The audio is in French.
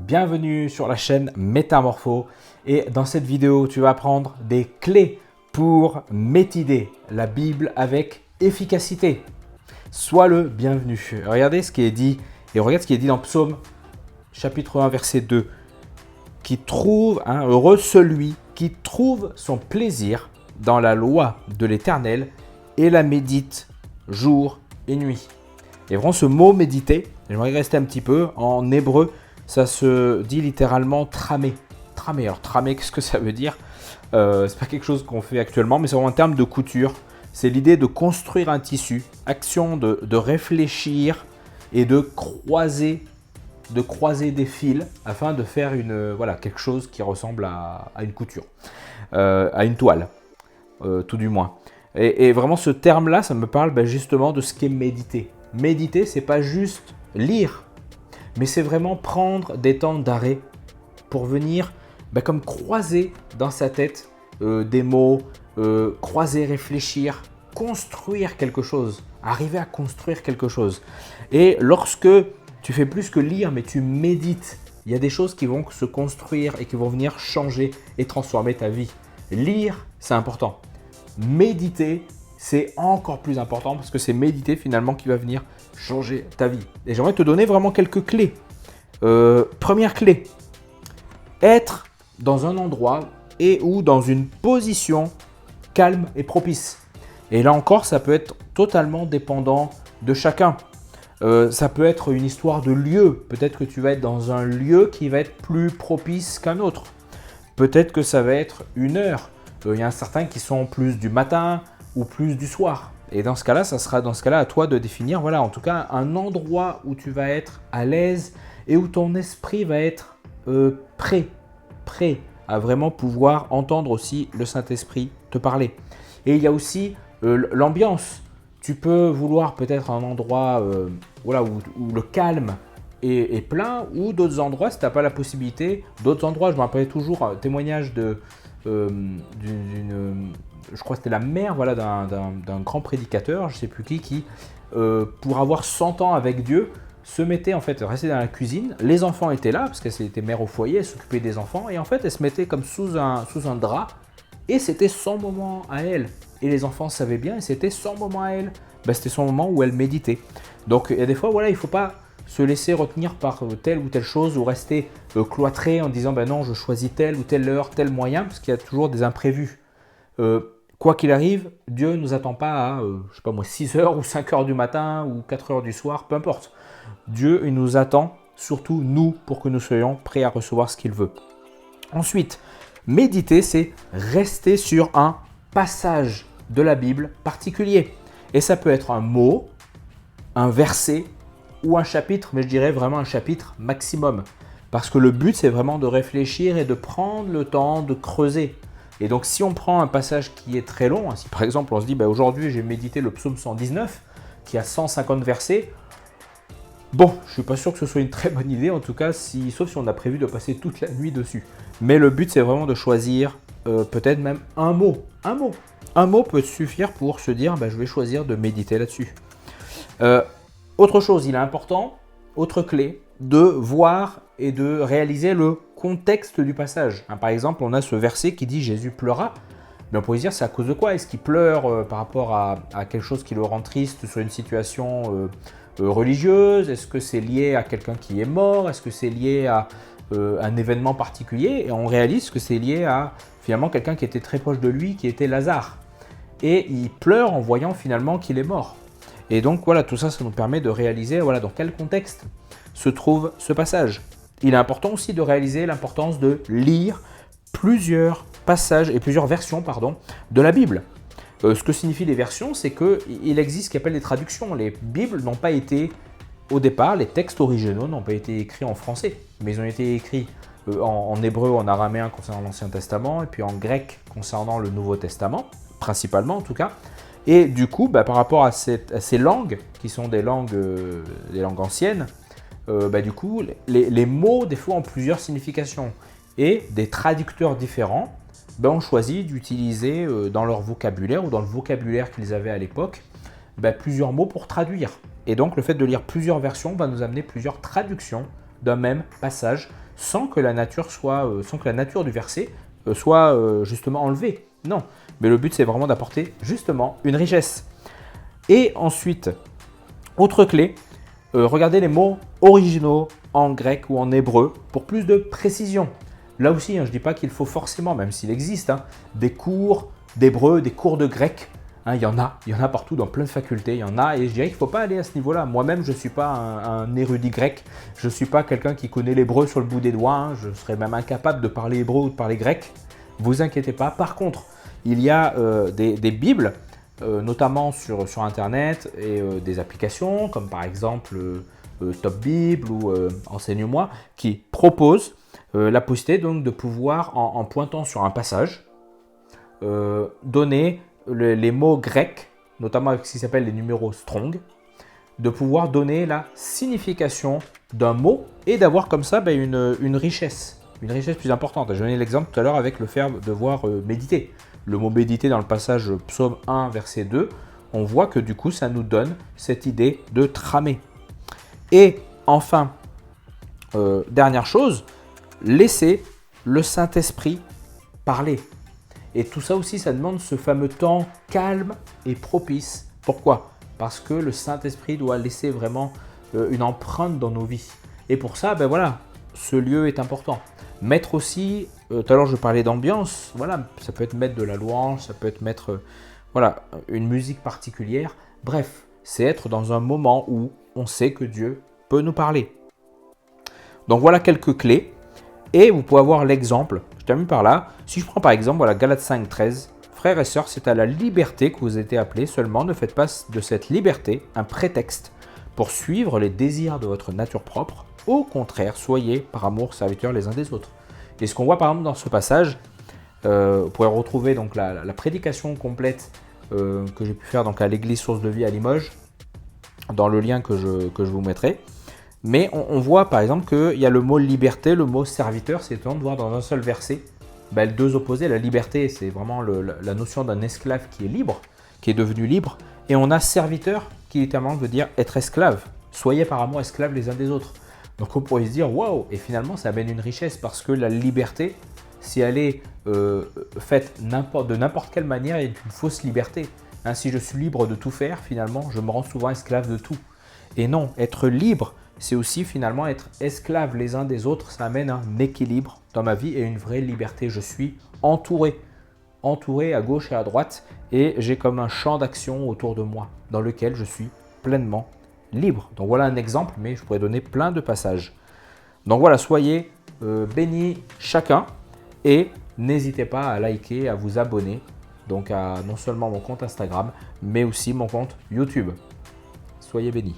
bienvenue sur la chaîne Métamorpho et dans cette vidéo tu vas apprendre des clés pour méditer la Bible avec efficacité. Sois le bienvenu. Regardez ce qui est dit et regarde ce qui est dit dans Psaume chapitre 1 verset 2 qui trouve, heureux celui qui trouve son plaisir dans la loi de l'Éternel et la médite jour et nuit. Et vraiment ce mot méditer, j'aimerais rester un petit peu en hébreu. Ça se dit littéralement tramer. Tramer. Alors tramer, qu'est-ce que ça veut dire? C'est pas quelque chose qu'on fait actuellement, mais c'est vraiment un terme de couture. C'est l'idée de construire un tissu, action de réfléchir et de croiser des fils afin de faire quelque chose qui ressemble à une couture, à une toile, tout du moins. Et vraiment ce terme-là, ça me parle justement de ce qu'est méditer. Méditer, c'est pas juste lire, mais c'est vraiment prendre des temps d'arrêt pour venir comme croiser dans sa tête des mots, croiser, réfléchir, construire quelque chose, arriver à construire quelque chose. Et lorsque tu fais plus que lire, mais tu médites, il y a des choses qui vont se construire et qui vont venir changer et transformer ta vie. Lire, c'est important. Méditer, c'est encore plus important parce que c'est méditer finalement qui va venir changer ta vie. Et j'aimerais te donner vraiment quelques clés. Première clé, être dans un endroit et ou dans une position calme et propice. Et là encore, ça peut être totalement dépendant de chacun. Ça peut être une histoire de lieu. Peut-être que tu vas être dans un lieu qui va être plus propice qu'un autre. Peut-être que ça va être une heure. Il y en a certains qui sont plus du matin ou plus du soir. Et dans ce cas-là, ça sera à toi de définir, en tout cas, un endroit où tu vas être à l'aise et où ton esprit va être prêt à vraiment pouvoir entendre aussi le Saint-Esprit te parler. Et il y a aussi l'ambiance. Tu peux vouloir peut-être un endroit où le calme est plein, ou d'autres endroits, si tu n'as pas la possibilité, d'autres endroits, je me rappelle toujours un témoignage je crois que c'était la mère d'un grand prédicateur, je ne sais plus qui pour avoir 100 ans avec Dieu, se mettait restait dans la cuisine. Les enfants étaient là, parce qu'elle était mère au foyer, elle s'occupait des enfants, et en fait, elle se mettait comme sous un drap, et c'était son moment à elle. Et les enfants savaient bien, et c'était son moment à elle. C'était son moment où elle méditait. Donc, il y a des fois, il ne faut pas se laisser retenir par telle ou telle chose ou rester cloîtré en disant non, je choisis telle ou telle heure, tel moyen, parce qu'il y a toujours des imprévus. Quoi qu'il arrive, Dieu ne nous attend pas à 6 heures ou 5 heures du matin ou 4 heures du soir, peu importe. Dieu, il nous attend, surtout nous, pour que nous soyons prêts à recevoir ce qu'il veut. Ensuite, méditer, c'est rester sur un passage de la Bible particulier. Et ça peut être un mot, un verset ou un chapitre, mais je dirais vraiment un chapitre maximum. Parce que le but, c'est vraiment de réfléchir et de prendre le temps de creuser. Et donc, si on prend un passage qui est très long, si par exemple on se dit aujourd'hui j'ai médité le psaume 119 qui a 150 versets, je ne suis pas sûr que ce soit une très bonne idée, en tout cas, sauf si on a prévu de passer toute la nuit dessus. Mais le but, c'est vraiment de choisir peut-être même un mot. Un mot peut suffire pour se dire je vais choisir de méditer là-dessus. Autre chose, il est important, autre clé, de voir et de réaliser le contexte du passage. Par exemple, on a ce verset qui dit « Jésus pleura ». Mais on pourrait se dire, c'est à cause de quoi? Est-ce qu'il pleure par rapport à quelque chose qui le rend triste sur une situation religieuse? Est-ce que c'est lié à quelqu'un qui est mort? Est-ce que c'est lié à un événement particulier? Et on réalise que c'est lié à finalement quelqu'un qui était très proche de lui, qui était Lazare. Et il pleure en voyant finalement qu'il est mort. Et donc tout ça, ça nous permet de réaliser dans quel contexte se trouve ce passage. Il est important aussi de réaliser l'importance de lire plusieurs passages et plusieurs versions de la Bible. Ce que signifient les versions, c'est qu'il existe ce qu'on appelle des traductions. Les Bibles n'ont pas été, au départ, les textes originaux n'ont pas été écrits en français, mais ils ont été écrits en hébreu, en araméen concernant l'Ancien Testament, et puis en grec concernant le Nouveau Testament, principalement en tout cas. Et du coup, par rapport à ces langues, qui sont des langues anciennes, du coup, les mots, des fois, ont plusieurs significations. Et des traducteurs différents ont choisi d'utiliser dans leur vocabulaire ou dans le vocabulaire qu'ils avaient à l'époque, plusieurs mots pour traduire. Et donc, le fait de lire plusieurs versions va nous amener plusieurs traductions d'un même passage, sans que la nature du verset soit justement enlevée. Non, mais le but c'est vraiment d'apporter justement une richesse. Et ensuite, autre clé, regardez les mots originaux en grec ou en hébreu pour plus de précision. Là aussi, je ne dis pas qu'il faut forcément, même s'il existe, des cours d'hébreu, des cours de grec. Il y en a partout dans plein de facultés, il y en a, et je dirais qu'il ne faut pas aller à ce niveau-là. Moi-même, je ne suis pas un érudit grec, je ne suis pas quelqu'un qui connaît l'hébreu sur le bout des doigts, je serais même incapable de parler hébreu ou de parler grec. Vous inquiétez pas. Par contre, il y a des bibles, notamment sur Internet, et des applications, comme par exemple Top Bible ou Enseigne-moi, qui proposent la possibilité donc de pouvoir, en pointant sur un passage, donner les mots grecs, notamment avec ce qui s'appelle les numéros strong, de pouvoir donner la signification d'un mot et d'avoir comme ça une richesse plus importante. Je donnais l'exemple tout à l'heure avec le verbe devoir méditer. Le mot méditer dans le passage Psaume 1, verset 2, on voit que du coup ça nous donne cette idée de tramer. Et enfin, dernière chose, laissez le Saint-Esprit parler. Et tout ça aussi, ça demande ce fameux temps calme et propice. Pourquoi ? Parce que le Saint-Esprit doit laisser vraiment une empreinte dans nos vies. Et pour ça, ce lieu est important. Mettre aussi, tout à l'heure je parlais d'ambiance, ça peut être mettre de la louange, ça peut être mettre une musique particulière. Bref, c'est être dans un moment où on sait que Dieu peut nous parler. Donc voilà quelques clés. Et vous pouvez avoir l'exemple, je termine par là. Si je prends par exemple Galates 5, 13, frères et sœurs, c'est à la liberté que vous êtes appelés, seulement ne faites pas de cette liberté un prétexte pour suivre les désirs de votre nature propre. Au contraire, soyez par amour serviteurs les uns des autres. Et ce qu'on voit par exemple dans ce passage, vous pourrez retrouver donc la prédication complète que j'ai pu faire donc à l'église Source de Vie à Limoges, dans le lien que je vous mettrai. Mais on voit par exemple qu'il y a le mot liberté, le mot serviteur, c'est étonnant de voir dans un seul verset deux opposés. La liberté, c'est vraiment la notion d'un esclave qui est libre, qui est devenu libre. Et on a serviteur qui littéralement veut dire être esclave. Soyez par amour esclaves les uns des autres. Donc on pourrait se dire waouh, et finalement ça amène une richesse parce que la liberté, si elle est faite de n'importe quelle manière, est une fausse liberté. Si je suis libre de tout faire, finalement, je me rends souvent esclave de tout. Et non, être libre, c'est aussi finalement être esclave les uns des autres. Ça amène un équilibre dans ma vie et une vraie liberté. Je suis entouré à gauche et à droite et j'ai comme un champ d'action autour de moi dans lequel je suis pleinement libre. Donc voilà un exemple, mais je pourrais donner plein de passages. Donc voilà, soyez bénis chacun et n'hésitez pas à liker, à vous abonner donc à non seulement mon compte Instagram, mais aussi mon compte YouTube. Soyez bénis.